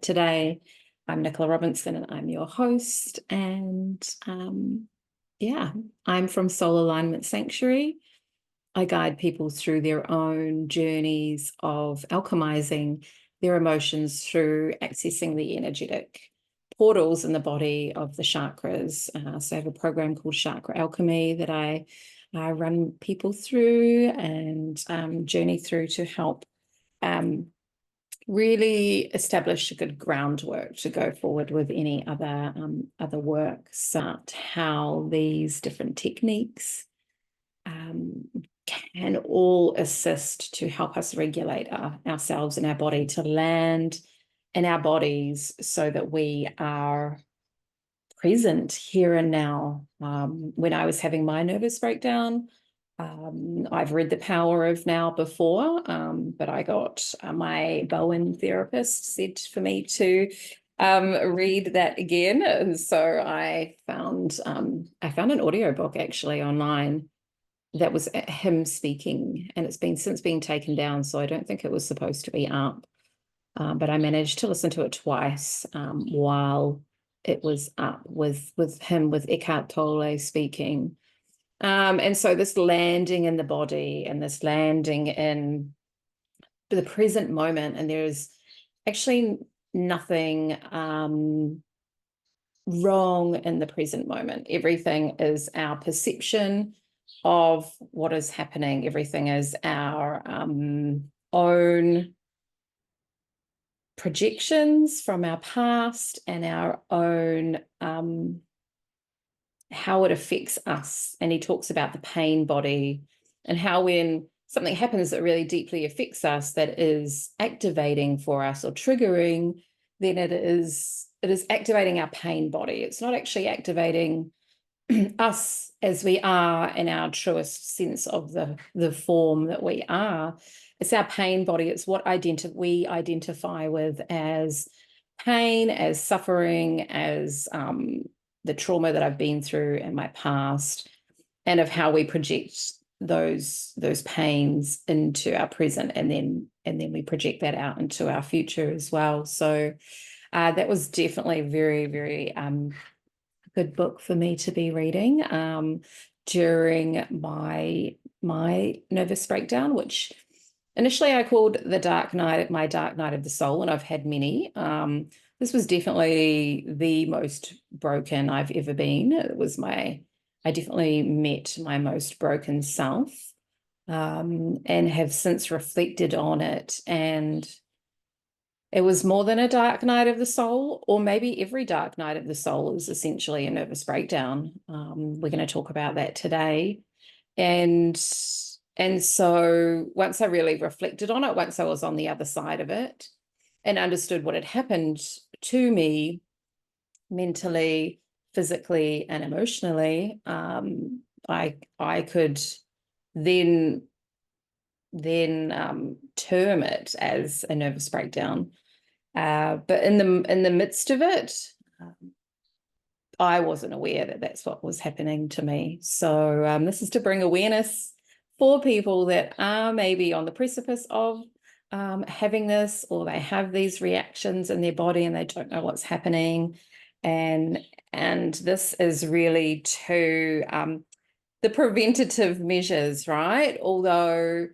Today, I'm Nicola Robinson and I'm your host. And yeah, I'm from Soul Alignment Sanctuary. I guide people through their own journeys of alchemizing their emotions through accessing the energetic portals in the body of the chakras. So I have a program called Chakra Alchemy that I run people through and journey through to help really establish a good groundwork to go forward with any other work. Start how these different techniques can all assist to help us regulate ourselves and our body to land in our bodies so that we are present here and now. When I was having my nervous breakdown, I've read The Power of Now before, but I got my Bowen therapist said for me to read that again. And so I found an audiobook actually online that was him speaking, and it's since been taken down. So I don't think it was supposed to be up. But I managed to listen to it twice while it was up with him, with Eckhart Tolle speaking. And so this landing in the body and this landing in the present moment, and there's actually nothing wrong in the present moment. Everything is our perception of what is happening. Everything is our own projections from our past and our own how it affects us. And he talks about the pain body and how when something happens that really deeply affects us, that is activating for us or triggering, then it is activating our pain body. It's not actually activating us as we are in our truest sense of the form that we are. It's our pain body. It's what we identify with as pain, as suffering, as the trauma that I've been through in my past, and of how we project those pains into our present, and then we project that out into our future as well. So that was definitely very, very good book for me to be reading during my nervous breakdown, which initially I called my dark night of the soul, and I've had many. This was definitely the most broken I've ever been. I definitely met my most broken self, and have since reflected on it. And it was more than a dark night of the soul, or maybe every dark night of the soul is essentially a nervous breakdown. We're going to talk about that today. And so once I really reflected on it, once I was on the other side of it and understood what had happened to me mentally, physically, and emotionally, I could then term it as a nervous breakdown. But in the midst of it, I wasn't aware that that's what was happening to me. So this is to bring awareness for people that are maybe on the precipice of having this, or they have these reactions in their body and they don't know what's happening. And this is really to the preventative measures, right? Although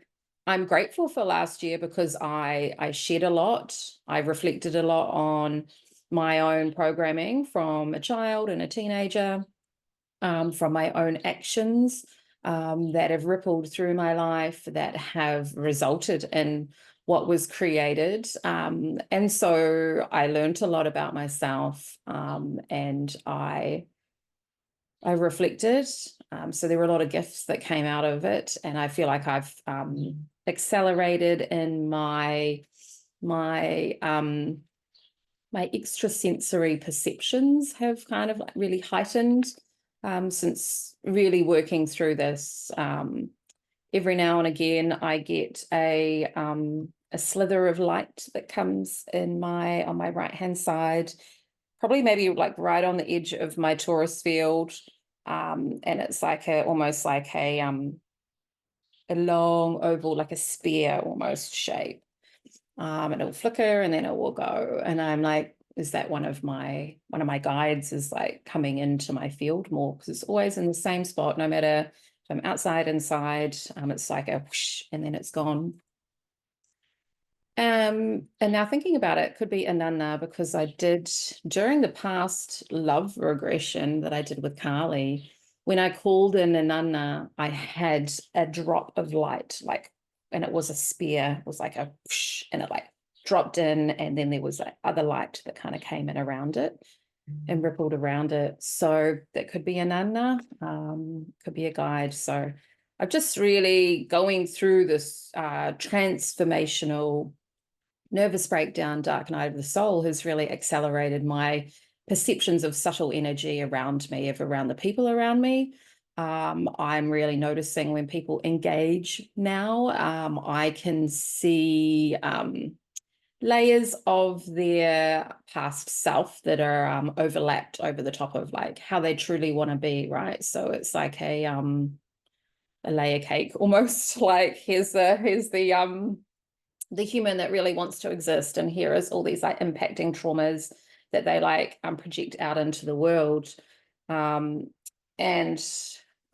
I'm grateful for last year because I shared a lot. I reflected a lot on my own programming from a child and a teenager, from my own actions that have rippled through my life, that have resulted in what was created. And so I learned a lot about myself, and I reflected. So there were a lot of gifts that came out of it, and I feel like I've accelerated in my extrasensory perceptions have kind of really heightened since really working through this. Every now and again, I get a slither of light that comes on my right hand side, probably maybe like right on the edge of my torus field, and it's like almost like a long oval, like a spear almost shape. and it'll flicker and then it will go. And I'm like, is that one of my guides is like coming into my field more, because it's always in the same spot, no matter if I'm outside, inside. It's like a whoosh, and then it's gone. And now thinking about it, could be Ananda, because I did during the past love regression that I did with Carly, when I called in Ananda, I had a drop of light, like, and it was a spear, it was like a whoosh, and it like dropped in, and then there was like other light that kind of came in around it and rippled around it. So that could be Ananda, could be a guide. So I'm just really going through this transformational nervous breakdown. Dark night of the soul has really accelerated my perceptions of subtle energy around me, of around the people around me. I'm really noticing when people engage now, I can see layers of their past self that are overlapped over the top of like how they truly want to be, right? So it's like a layer cake almost. Like here's the human that really wants to exist, and here is all these like impacting traumas that they like project out into the world. And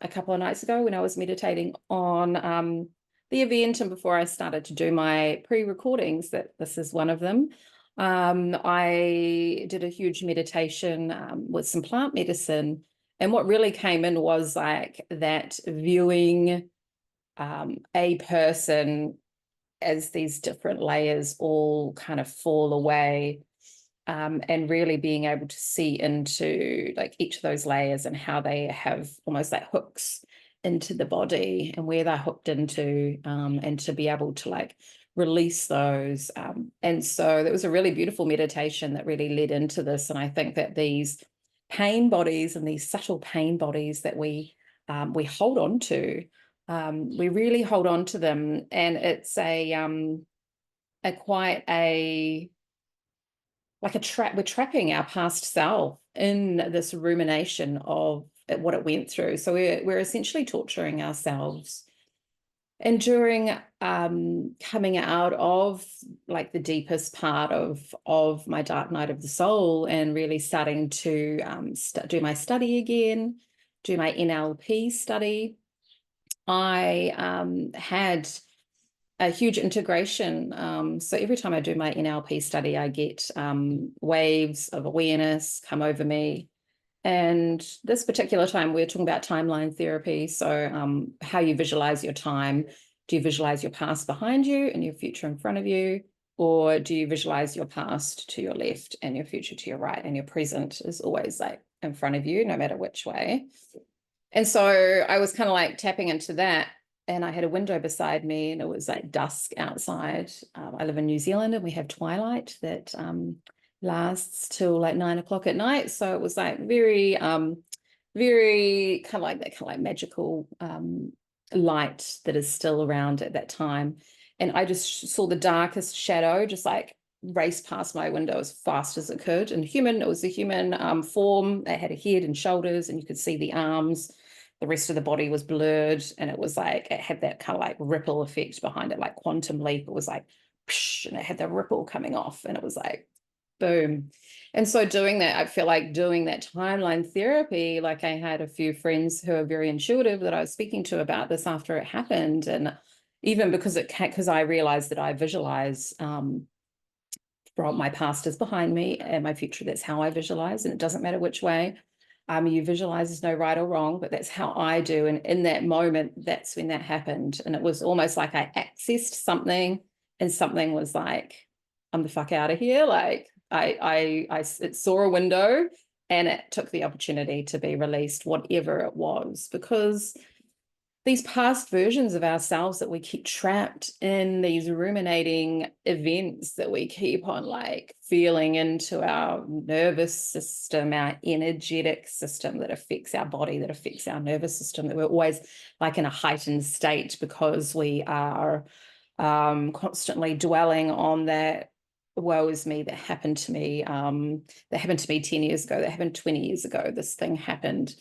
a couple of nights ago when I was meditating on the event, and before I started to do my pre-recordings, that this is one of them, I did a huge meditation with some plant medicine, and what really came in was like that viewing a person as these different layers all kind of fall away, and really being able to see into like each of those layers and how they have almost like hooks into the body and where they're hooked into, and to be able to like release those. And so that was a really beautiful meditation that really led into this. And I think that these pain bodies and these subtle pain bodies that we hold on to, we really hold on to them, and it's a quite a like a trap. We're trapping our past self in this rumination of what it went through. So we're essentially torturing ourselves. And during coming out of like the deepest part of my dark night of the soul, and really starting to do my study again, do my NLP study, I had a huge integration. So every time I do my NLP study, I get waves of awareness come over me. And this particular time, we're talking about timeline therapy. So how you visualize your time. Do you visualize your past behind you and your future in front of you? Or do you visualize your past to your left and your future to your right, and your present is always like in front of you, no matter which way? And so I was kind of like tapping into that, and I had a window beside me, and it was like dusk outside. I live in New Zealand, and we have twilight that lasts till like 9 o'clock at night. So it was like very, very kind of like that kind of like magical light that is still around at that time. And I just saw the darkest shadow just like race past my window as fast as it could. And it was a human form that had a head and shoulders, and you could see the arms. The rest of the body was blurred, and it was like it had that kind of like ripple effect behind it, like quantum leap. It was like psh, and it had the ripple coming off, and it was like boom. And so doing that, I feel like doing that timeline therapy, like I had a few friends who are very intuitive that I was speaking to about this after it happened. And even because I realized that I visualize from my past is behind me and my future, that's how I visualize, and it doesn't matter which way you visualize. There's no right or wrong, but that's how I do. And in that moment, that's when that happened. And it was almost like I accessed something, and something was like, I'm the fuck out of here. Like it saw a window, and it took the opportunity to be released, whatever it was, because these past versions of ourselves that we keep trapped in, these ruminating events that we keep on like feeling into our nervous system, our energetic system that affects our body, that affects our nervous system, that we're always like in a heightened state because we are constantly dwelling on that woe is me, that happened to me, 10 years ago, that happened 20 years ago, this thing happened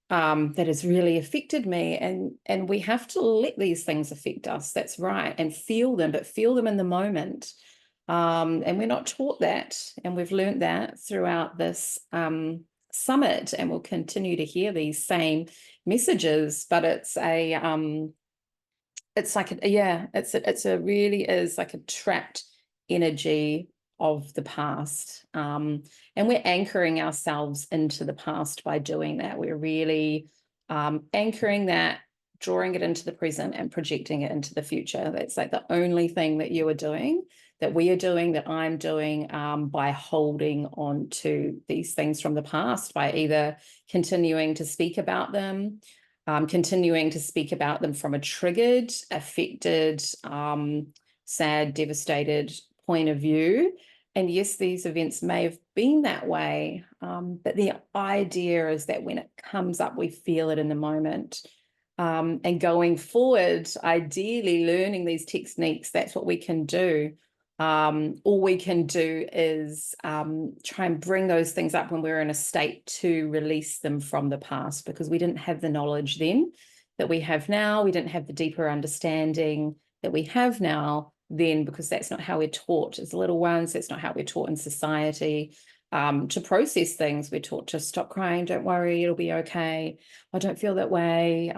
that has really affected me. And we have to let these things affect us. That's right. And feel them, but feel them in the moment. And we're not taught that. And we've learned that throughout this summit, and we'll continue to hear these same messages, but it's like it's a really is like a trapped energy of the past. And we're anchoring ourselves into the past by doing that. We're really anchoring that, drawing it into the present and projecting it into the future. That's like the only thing that you are doing, that we are doing, that I'm doing, by holding on to these things from the past, by either continuing to speak about them, continuing to speak about them from a triggered, affected, sad, devastated point of view. And yes, these events may have been that way, but the idea is that when it comes up, we feel it in the moment. And going forward, ideally learning these techniques, that's what we can do. All we can do is try and bring those things up when we're in a state to release them from the past, because we didn't have the knowledge then that we have now. We didn't have the deeper understanding that we have now then, because that's not how we're taught as little ones. That's not how we're taught in society. To process things, we're taught to stop crying, don't worry, it'll be okay. I don't feel that way.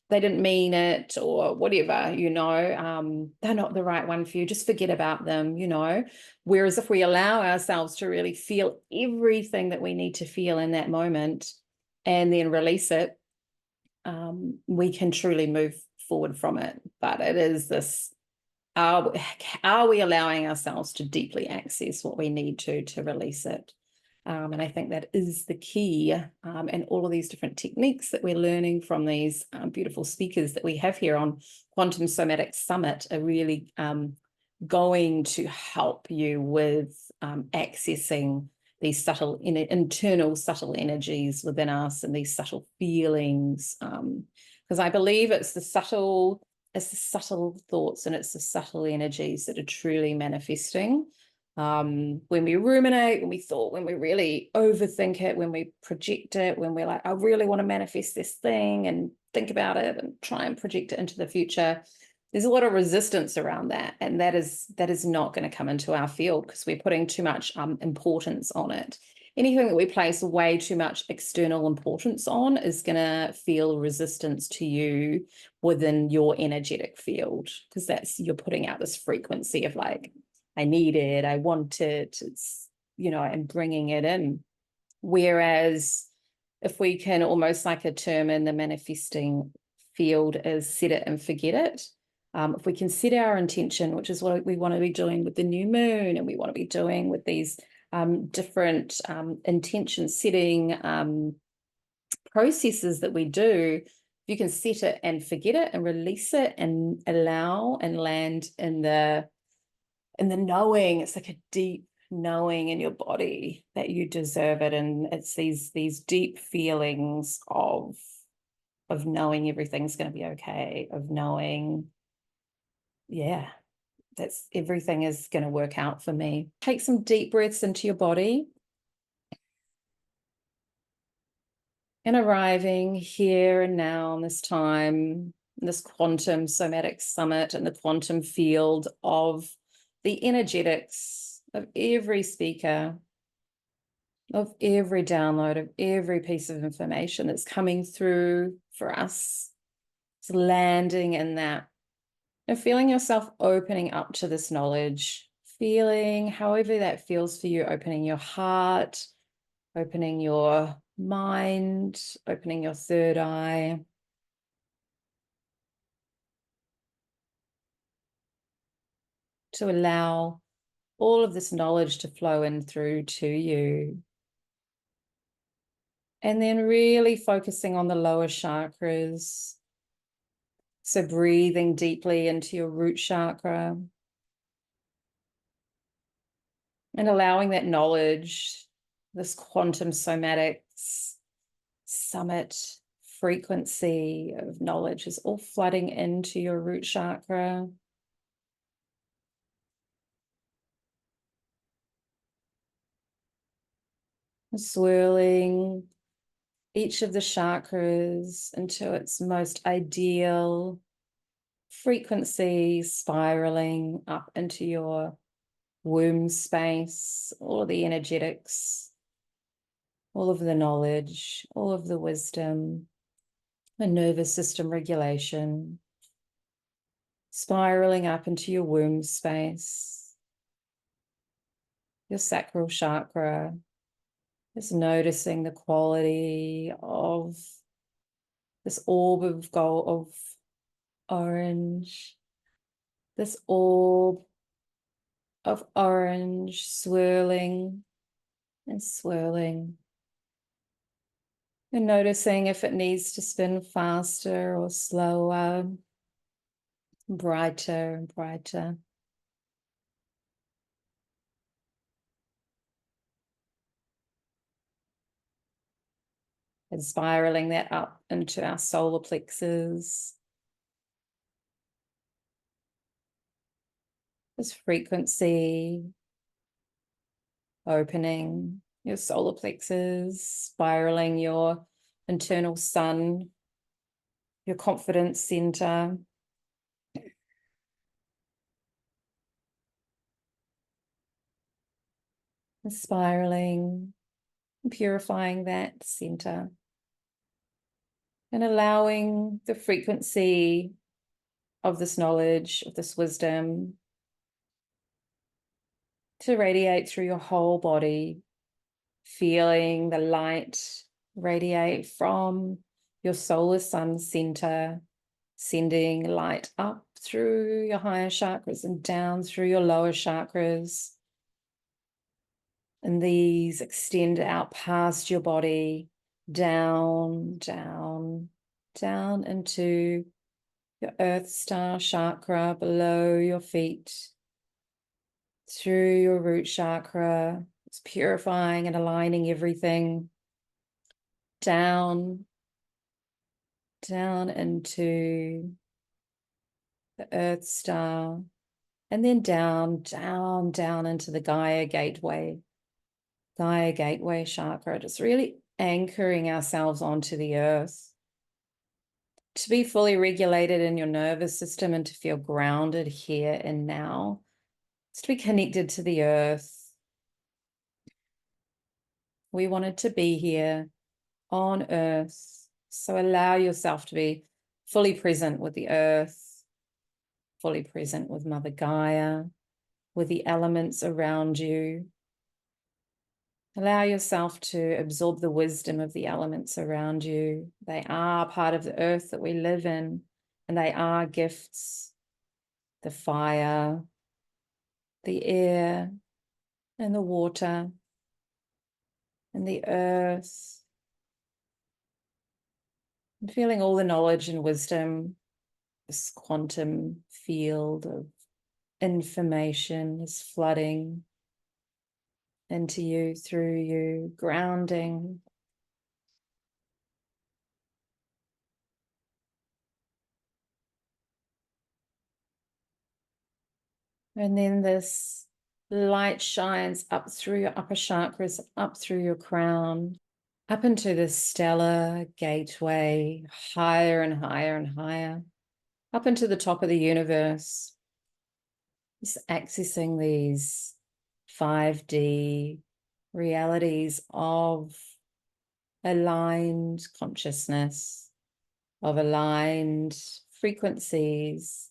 They didn't mean it, or whatever, they're not the right one for you, just forget about them. Whereas if we allow ourselves to really feel everything that we need to feel in that moment and then release it, we can truly move forward from it. But it is this, are we allowing ourselves to deeply access what we need to release it? And I think that is the key. And all of these different techniques that we're learning from these beautiful speakers that we have here on Quantum Somatic Summit are really going to help you with accessing these subtle internal subtle energies within us, and these subtle feelings. Because I believe it's the subtle thoughts and it's the subtle energies that are truly manifesting. When we ruminate, when we really overthink it, when we project it, when we're like, I really want to manifest this thing and think about it and try and project it into the future, there's a lot of resistance around that. And that is not going to come into our field, because we're putting too much importance on it. Anything that we place way too much external importance on is going to feel resistance to you within your energetic field, because you're putting out this frequency of like, I need it, I want it, and bringing it in. Whereas if we can almost like determine the manifesting field as set it and forget it, if we can set our intention, which is what we want to be doing with the new moon, and we want to be doing with these different intention setting processes that we do, you can set it and forget it and release it and allow and land in the knowing. It's like a deep knowing in your body that you deserve it. And it's these deep feelings of knowing everything's going to be okay, of knowing, that's everything is going to work out for me. Take some deep breaths into your body. And arriving here and now in this time, in this Quantum Somatic Summit, and the quantum field of the energetics of every speaker, of every download, of every piece of information that's coming through for us. It's landing in that. And feeling yourself opening up to this knowledge, feeling however that feels for you, opening your heart, opening your mind, opening your third eye. To allow all of this knowledge to flow in through to you. And then really focusing on the lower chakras. So breathing deeply into your root chakra. And allowing that knowledge, this quantum somatics summit frequency of knowledge is all flooding into your root chakra. Swirling each of the chakras into its most ideal frequency spiraling up into your womb space, all of the energetics, all of the knowledge, all of the wisdom, the nervous system regulation, spiraling up into your womb space, your sacral chakra, just noticing the quality of this orb of gold, of orange, this orb of orange swirling and swirling. And noticing if it needs to spin faster or slower, brighter and brighter. And spiraling that up into our solar plexus. This frequency opening your solar plexus, spiraling your internal sun, your confidence center. And spiraling, purifying that center. And allowing the frequency of this knowledge, of this wisdom, to radiate through your whole body, feeling the light radiate from your solar sun center, sending light up through your higher chakras and down through your lower chakras. And these extend out past your body, down, down, down into your Earth Star chakra below your feet, through your root chakra. It's purifying and aligning everything down, down into the Earth Star, and then down, down, down into the Gaia Gateway chakra, just really anchoring ourselves onto the earth. To be fully regulated in your nervous system and to feel grounded here and now. It's to be connected to the earth. We wanted to be here on earth. So allow yourself to be fully present with the earth, fully present with Mother Gaia, with the elements around you. Allow yourself to absorb the wisdom of the elements around you. They are part of the earth that we live in, and they are gifts. The fire, the air, and the water, and the earth. And feeling all the knowledge and wisdom, this quantum field of information is flooding into you, through you, grounding. And then this light shines up through your upper chakras, up through your crown, up into the stellar gateway, higher and higher and higher, up into the top of the universe. Just accessing these 5D realities of aligned consciousness, of aligned frequencies,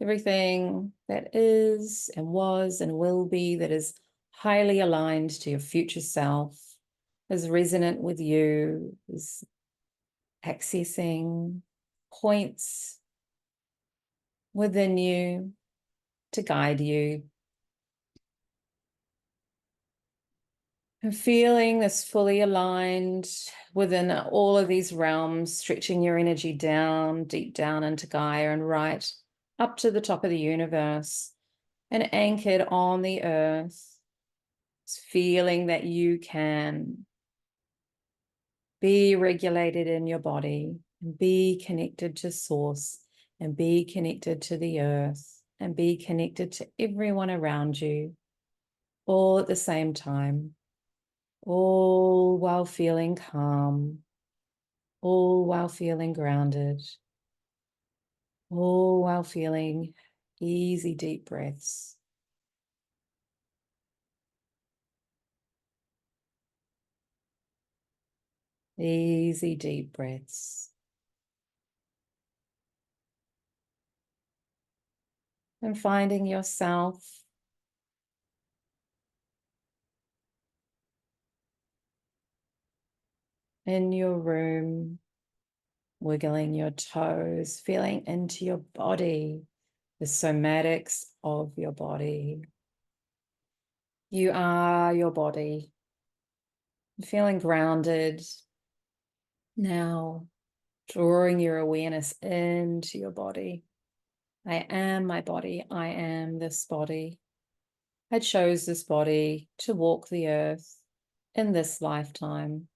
everything that is and was and will be, that is highly aligned to your future self, is resonant with you, is accessing points within you to guide you. And feeling this fully aligned within all of these realms, stretching your energy down, deep down into Gaia and right up to the top of the universe and anchored on the earth, feeling that you can be regulated in your body and be connected to source and be connected to the earth and be connected to everyone around you, all at the same time, all while feeling calm, all while feeling grounded, all while feeling easy, deep breaths. Easy, deep breaths. And finding yourself in your room, wiggling your toes, feeling into your body, the somatics of your body. You are your body. Feeling grounded. Now, drawing your awareness into your body. I am my body. I am this body. I chose this body to walk the earth in this lifetime.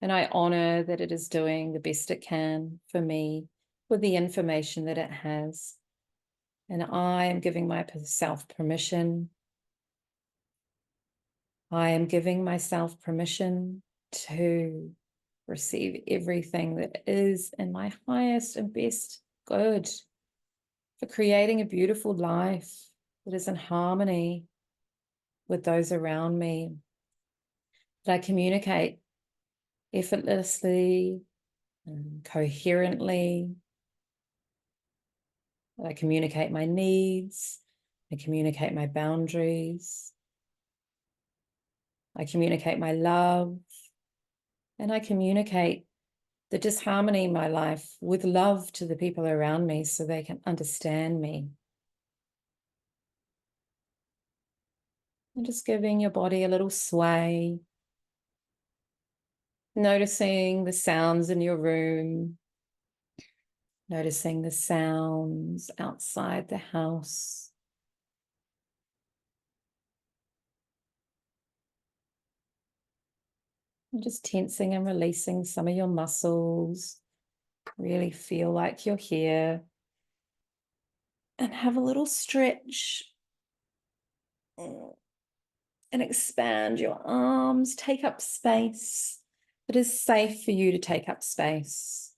And I honor that it is doing the best it can for me with the information that it has. And I am giving myself permission. I am giving myself permission to receive everything that is in my highest and best good, for creating a beautiful life that is in harmony with those around me, that I communicate effortlessly and coherently, that I communicate my needs, I communicate my boundaries, I communicate my love, and I communicate the disharmony in my life with love to the people around me so they can understand me. And just giving your body a little sway, noticing the sounds in your room, noticing the sounds outside the house. And just tensing and releasing some of your muscles. Really feel like you're here. And have a little stretch. And expand your arms. Take up space. It is safe for you to take up space.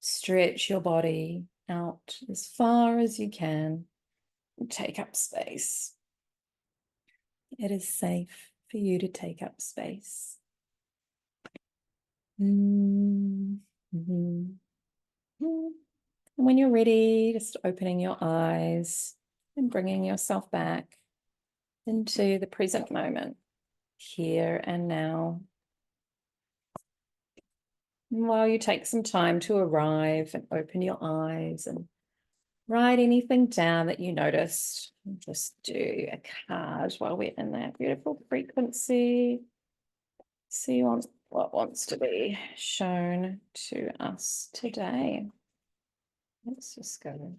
Stretch your body out as far as you can. Take up space. It is safe for you to take up space. And when you're ready, just opening your eyes and bringing yourself back into the present moment, here and now. And while you take some time to arrive and open your eyes and write anything down that you noticed, just do a card while we're in that beautiful frequency. See what wants to be shown to us today. Let's just go.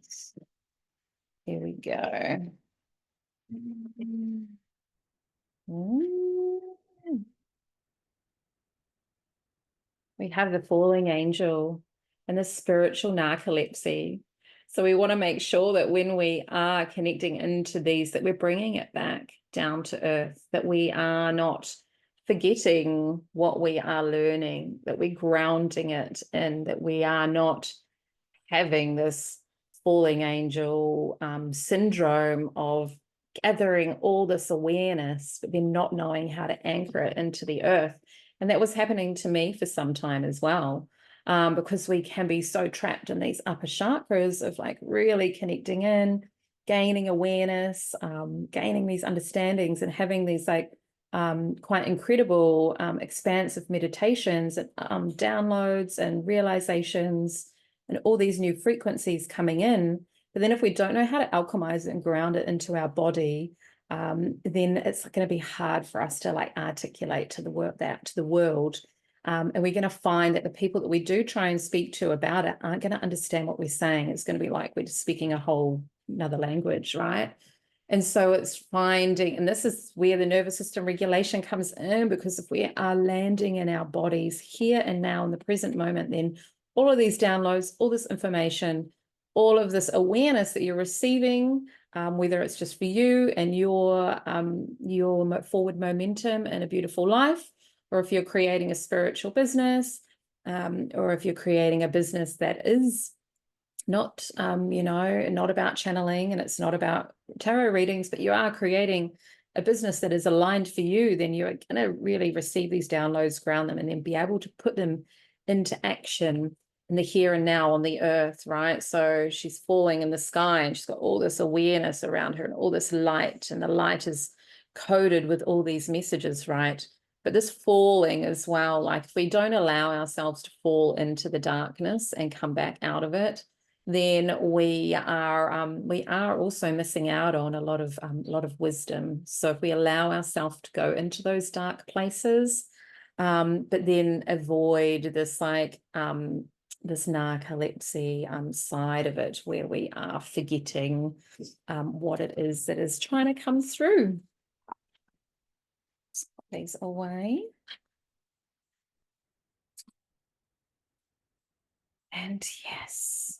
Here we go. We have the falling angel and the spiritual narcolepsy. So we want to make sure that when we are connecting into these, that we're bringing it back down to earth, that we are not forgetting what we are learning, that we're grounding it, and that we are not having this falling angel syndrome of gathering all this awareness, but then not knowing how to anchor it into the earth. And that was happening to me for some time as well, because we can be so trapped in these upper chakras of like really connecting in, gaining awareness, gaining these understandings, and having these like quite incredible expansive meditations and downloads and realizations and all these new frequencies coming in. But then if we don't know how to alchemize it and ground it into our body, then it's going to be hard for us to like articulate to the world. And we're going to find that the people that we do try and speak to about it aren't going to understand what we're saying. It's going to be like we're just speaking a whole another language, right? And so it's finding, and this is where the nervous system regulation comes in, because if we are landing in our bodies here and now in the present moment, then all of these downloads, all this information, all of this awareness that you're receiving, whether it's just for you and your forward momentum and a beautiful life, or if you're creating a spiritual business, or if you're creating a business that is not not about channeling, and it's not about tarot readings, but you are creating a business that is aligned for you, then you're going to really receive these downloads, ground them, and then be able to put them into action in the here and now on the earth, right? So she's falling in the sky and she's got all this awareness around her and all this light, and the light is coded with all these messages, right? But this falling as well, like if we don't allow ourselves to fall into the darkness and come back out of it, then we are also missing out on a lot of wisdom. So if we allow ourselves to go into those dark places, but then avoid this this narcolepsy side of it, where we are forgetting what it is that is trying to come through. Let's put these away. And yes.